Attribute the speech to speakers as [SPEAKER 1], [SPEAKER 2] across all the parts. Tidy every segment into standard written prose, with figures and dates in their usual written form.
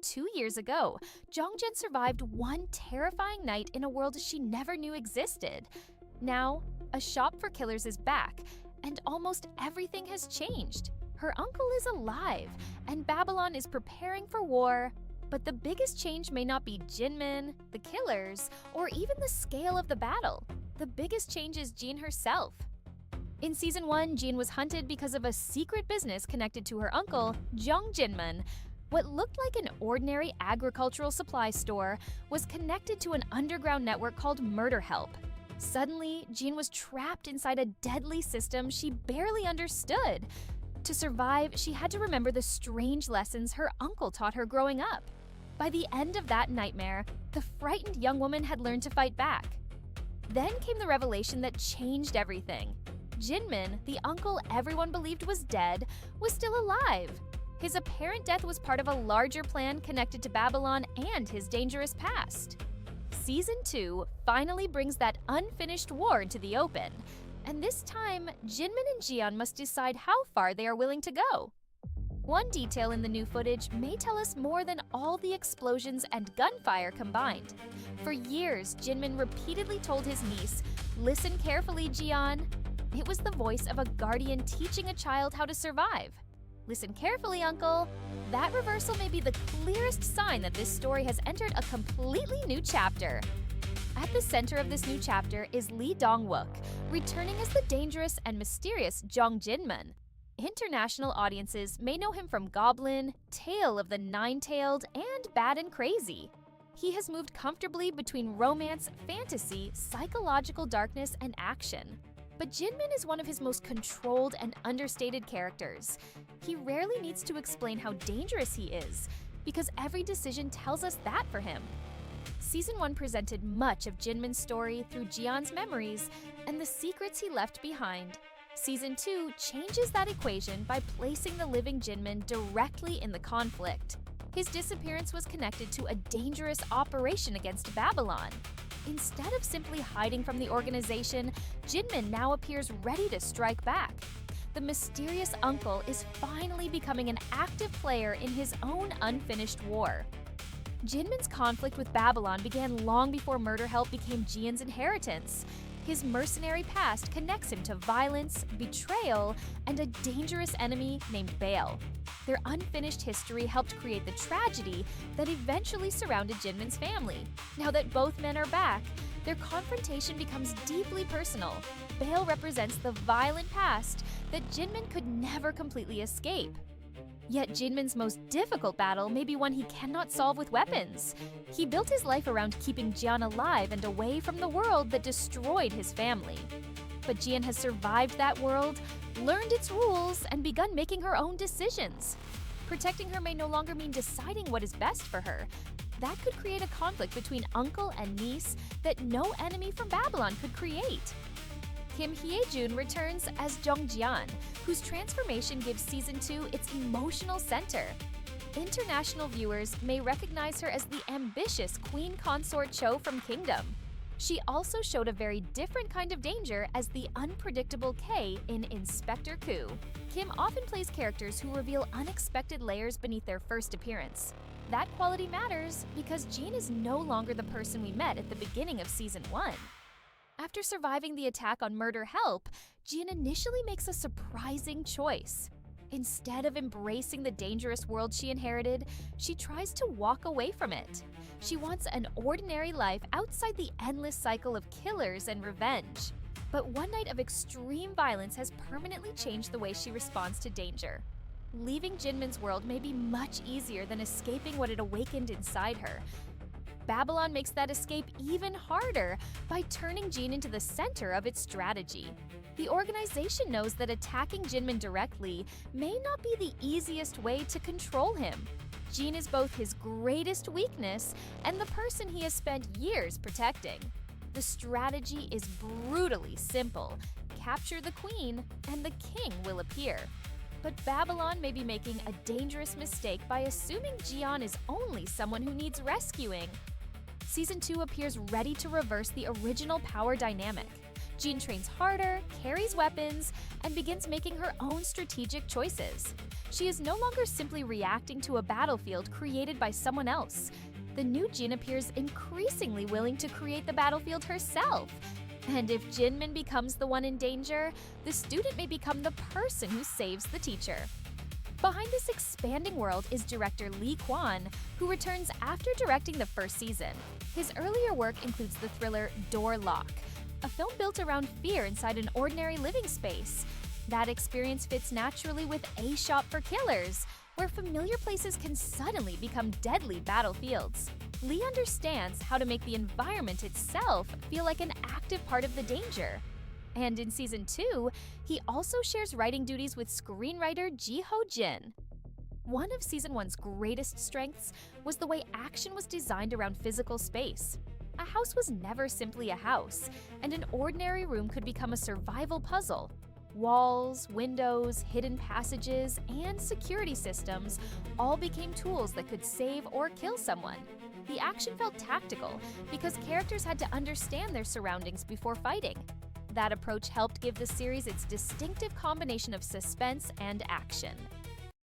[SPEAKER 1] 2 years ago, Jeong Jian survived one terrifying night in a world she never knew existed. Now, a shop for killers is back, and almost everything has changed. Her uncle is alive, and Babylon is preparing for war. But the biggest change may not be Jinman, the killers, or even the scale of the battle. The biggest change is Jean herself. In Season 1, Jean was hunted because of a secret business connected to her uncle, Jeong Jinman. What looked like an ordinary agricultural supply store was connected to an underground network called Murderhelp. Suddenly, Jean was trapped inside a deadly system she barely understood. To survive, she had to remember the strange lessons her uncle taught her growing up. By the end of that nightmare, the frightened young woman had learned to fight back. Then came the revelation that changed everything. Jinman, the uncle everyone believed was dead, was still alive. His apparent death was part of a larger plan connected to Babylon and his dangerous past. Season 2 finally brings that unfinished war into the open, and this time, Jinman and Jian must decide how far they are willing to go. One detail in the new footage may tell us more than all the explosions and gunfire combined. For years, Jinman repeatedly told his niece, "Listen carefully, Jian." It was the voice of a guardian teaching a child how to survive. Listen carefully, uncle. That reversal may be the clearest sign that this story has entered a completely new chapter. At the center of this new chapter is Lee Dong-wook, returning as the dangerous and mysterious Jeong Jinman. International audiences may know him from Goblin, Tale of the Nine-Tailed, and Bad and Crazy. He has moved comfortably between romance, fantasy, psychological darkness, and action. But Jinman is one of his most controlled and understated characters. He rarely needs to explain how dangerous he is, because every decision tells us that for him. Season 1 presented much of Jinman's story through Jian's memories and the secrets he left behind. Season 2 changes that equation by placing the living Jinman directly in the conflict. His disappearance was connected to a dangerous operation against Babylon. Instead of simply hiding from the organization, Jinman now appears ready to strike back. The mysterious uncle is finally becoming an active player in his own unfinished war. Jinman's conflict with Babylon began long before Murderhelp became Jian's inheritance. His mercenary past connects him to violence, betrayal, and a dangerous enemy named Baal. Their unfinished history helped create the tragedy that eventually surrounded Jinman's family. Now that both men are back, their confrontation becomes deeply personal. Baal represents the violent past that Jinman could never completely escape. Yet Jinman's most difficult battle may be one he cannot solve with weapons. He built his life around keeping Jian alive and away from the world that destroyed his family. But Jian has survived that world, learned its rules, and begun making her own decisions. Protecting her may no longer mean deciding what is best for her. That could create a conflict between uncle and niece that no enemy from Babylon could create. Hye-jun returns as Jeong Jian, whose transformation gives Season 2 its emotional center. International viewers may recognize her as the ambitious queen consort Cho from Kingdom. She also showed a very different kind of danger as the unpredictable K in Inspector Ku. Kim often plays characters who reveal unexpected layers beneath their first appearance. That quality matters because Jean is no longer the person we met at the beginning of Season 1. After surviving the attack on Murderhelp, Jean initially makes a surprising choice. Instead of embracing the dangerous world she inherited, she tries to walk away from it. She wants an ordinary life outside the endless cycle of killers and revenge. But one night of extreme violence has permanently changed the way she responds to danger. Leaving Jinman's world may be much easier than escaping what had awakened inside her. Babylon makes that escape even harder by turning Jean into the center of its strategy. The organization knows that attacking Jinman directly may not be the easiest way to control him. Jean is both his greatest weakness and the person he has spent years protecting. The strategy is brutally simple. Capture the queen, and the king will appear. But Babylon may be making a dangerous mistake by assuming Jian is only someone who needs rescuing. Season 2 appears ready to reverse the original power dynamic. Jean trains harder, carries weapons, and begins making her own strategic choices. She is no longer simply reacting to a battlefield created by someone else. The new Jin appears increasingly willing to create the battlefield herself. And if Jinmin becomes the one in danger, the student may become the person who saves the teacher. Behind this expanding world is director Lee Kwon, who returns after directing the first season. His earlier work includes the thriller Door Lock, a film built around fear inside an ordinary living space. That experience fits naturally with A Shop for Killers, where familiar places can suddenly become deadly battlefields. Lee understands how to make the environment itself feel like an active part of the danger. And in Season 2, he also shares writing duties with screenwriter Hye-jun. One of Season 1's greatest strengths was the way action was designed around physical space. A house was never simply a house, and an ordinary room could become a survival puzzle. Walls, windows, hidden passages, and security systems all became tools that could save or kill someone. The action felt tactical because characters had to understand their surroundings before fighting. That approach helped give the series its distinctive combination of suspense and action.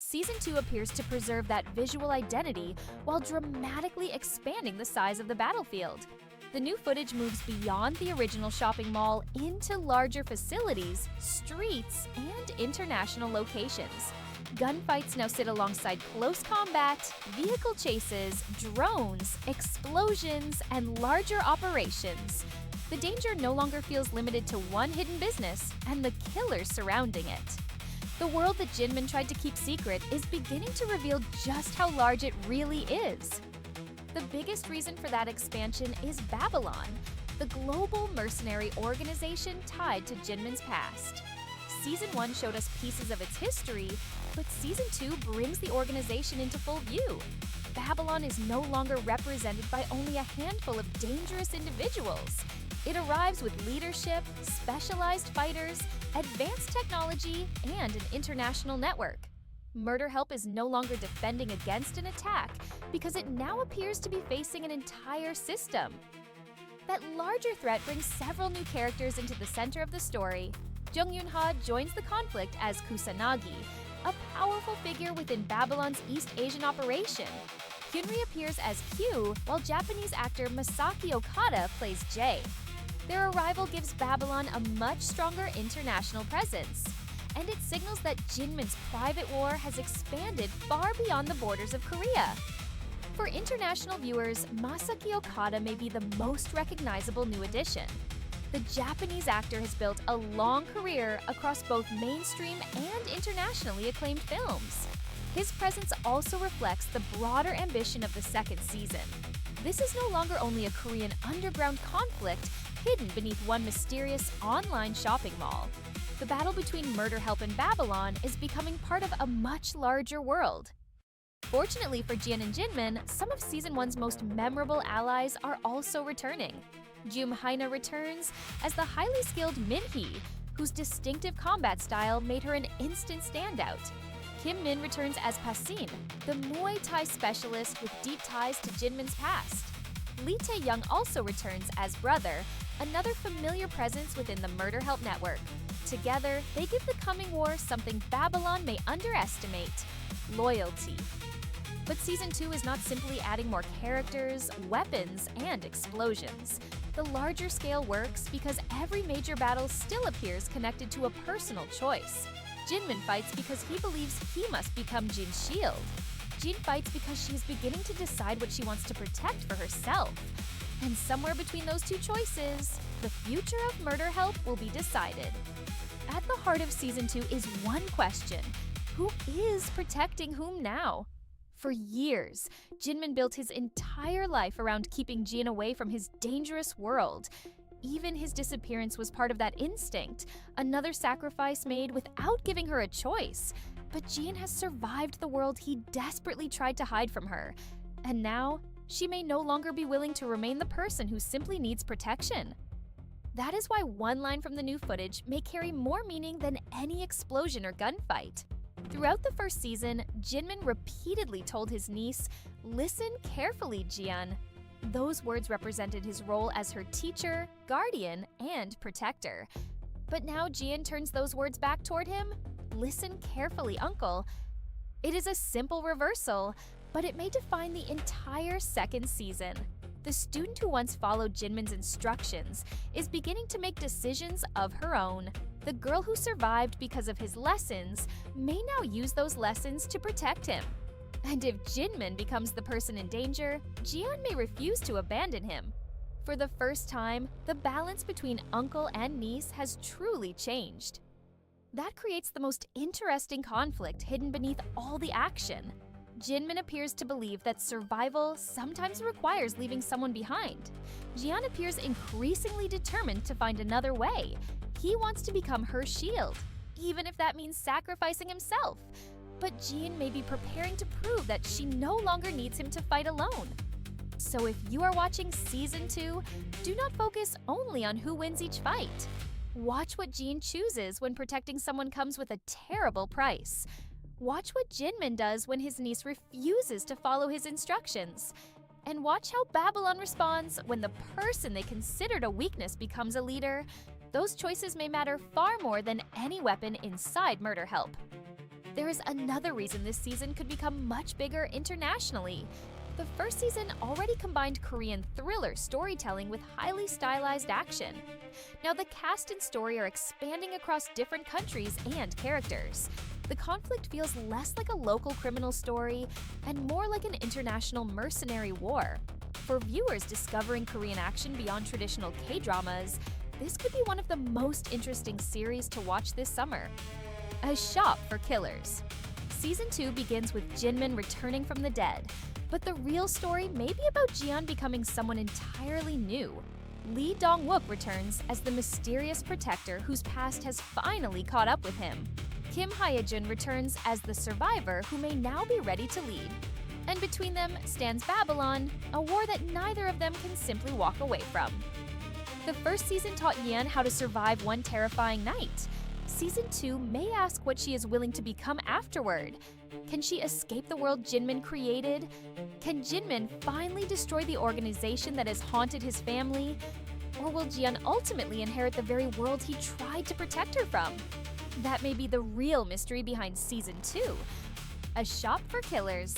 [SPEAKER 1] Season 2 appears to preserve that visual identity while dramatically expanding the size of the battlefield. The new footage moves beyond the original shopping mall into larger facilities, streets, and international locations. Gunfights now sit alongside close combat, vehicle chases, drones, explosions, and larger operations. The danger no longer feels limited to one hidden business and the killers surrounding it. The world that Jinmin tried to keep secret is beginning to reveal just how large it really is. The biggest reason for that expansion is Babylon, the global mercenary organization tied to Jinmin's past. Season 1 showed us pieces of its history, but Season 2 brings the organization into full view. Babylon is no longer represented by only a handful of dangerous individuals. It arrives with leadership, specialized fighters, advanced technology, and an international network. Murderhelp is no longer defending against an attack because it now appears to be facing an entire system. That larger threat brings several new characters into the center of the story. Jung Yoon-ha joins the conflict as Kusanagi, a powerful figure within Babylon's East Asian operation. Hyunri appears as Q, while Japanese actor Masaki Okada plays J. Their arrival gives Babylon a much stronger international presence, and it signals that Jinmin's private war has expanded far beyond the borders of Korea. For international viewers, Masaki Okada may be the most recognizable new addition. The Japanese actor has built a long career across both mainstream and internationally acclaimed films. His presence also reflects the broader ambition of the second season. This is no longer only a Korean underground conflict hidden beneath one mysterious online shopping mall. The battle between Murderhelp and Babylon is becoming part of a much larger world. Fortunately for Jian and Jinmin, some of Season 1's most memorable allies are also returning. Jum Haina returns as the highly skilled Min-hee, whose distinctive combat style made her an instant standout. Kim Min returns as Pasin, the Muay Thai specialist with deep ties to Jinmin's past. Lee Tae-young also returns as Brother, another familiar presence within the Murderhelp network. Together, they give the coming war something Babylon may underestimate: loyalty. But Season 2 is not simply adding more characters, weapons, and explosions. The larger scale works because every major battle still appears connected to a personal choice. Jinmin fights because he believes he must become Jin's shield. Jin fights because she is beginning to decide what she wants to protect for herself. And somewhere between those two choices, the future of Murderhelp will be decided. At the heart of Season 2 is one question: who is protecting whom now? For years, Jinmin built his entire life around keeping Jian away from his dangerous world. Even his disappearance was part of that instinct, another sacrifice made without giving her a choice. But Jian has survived the world he desperately tried to hide from her. And now, she may no longer be willing to remain the person who simply needs protection. That is why one line from the new footage may carry more meaning than any explosion or gunfight. Throughout the first season, Jinmin repeatedly told his niece, "Listen carefully, Jian." Those words represented his role as her teacher, guardian, and protector. But now Jian turns those words back toward him. "Listen carefully, uncle." It is a simple reversal, but it may define the entire second season. The student who once followed Jinman's instructions is beginning to make decisions of her own. The girl who survived because of his lessons may now use those lessons to protect him. And if Jinman becomes the person in danger, Jian may refuse to abandon him. For the first time, the balance between uncle and niece has truly changed. That creates the most interesting conflict hidden beneath all the action. Jinman appears to believe that survival sometimes requires leaving someone behind. Jian appears increasingly determined to find another way. He wants to become her shield, even if that means sacrificing himself. But Jian may be preparing to prove that she no longer needs him to fight alone. So if you are watching Season 2, do not focus only on who wins each fight. Watch what Jian chooses when protecting someone comes with a terrible price. Watch what Jinman does when his niece refuses to follow his instructions. And watch how Babylon responds when the person they considered a weakness becomes a leader. Those choices may matter far more than any weapon inside Murderhelp. There is another reason this season could become much bigger internationally. The first season already combined Korean thriller storytelling with highly stylized action. Now the cast and story are expanding across different countries and characters. The conflict feels less like a local criminal story and more like an international mercenary war. For viewers discovering Korean action beyond traditional K-dramas, this could be one of the most interesting series to watch this summer. A Shop for Killers. Season 2 begins with Jinman returning from the dead, but the real story may be about Jian becoming someone entirely new. Lee Dong-wook returns as the mysterious protector whose past has finally caught up with him. Kim Hye-jun returns as the survivor who may now be ready to lead. And between them stands Babylon, a war that neither of them can simply walk away from. The first season taught Yan how to survive one terrifying night. Season 2 may ask what she is willing to become afterward. Can she escape the world Jinman created? Can Jinman finally destroy the organization that has haunted his family? Or will Jian ultimately inherit the very world he tried to protect her from? That may be the real mystery behind Season 2. A Shop for Killers.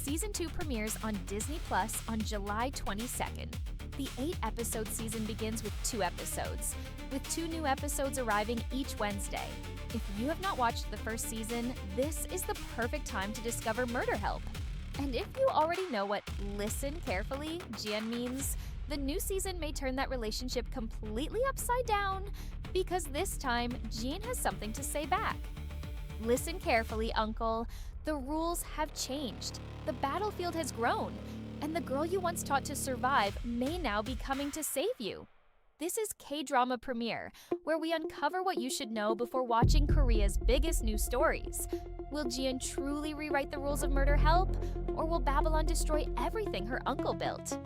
[SPEAKER 1] Season 2 premieres on Disney Plus on July 22nd. The 8-episode season begins with 2 episodes, with 2 new episodes arriving each Wednesday. If you have not watched the first season, this is the perfect time to discover Murderhelp. And if you already know what "listen carefully" Jian means, the new season may turn that relationship completely upside down, because this time, Jian has something to say back. Listen carefully, Uncle. The rules have changed. The battlefield has grown, and the girl you once taught to survive may now be coming to save you. This is K-Drama Premiere, where we uncover what you should know before watching Korea's biggest new stories. Will Jian truly rewrite the rules of Murderhelp, or will Babylon destroy everything her uncle built?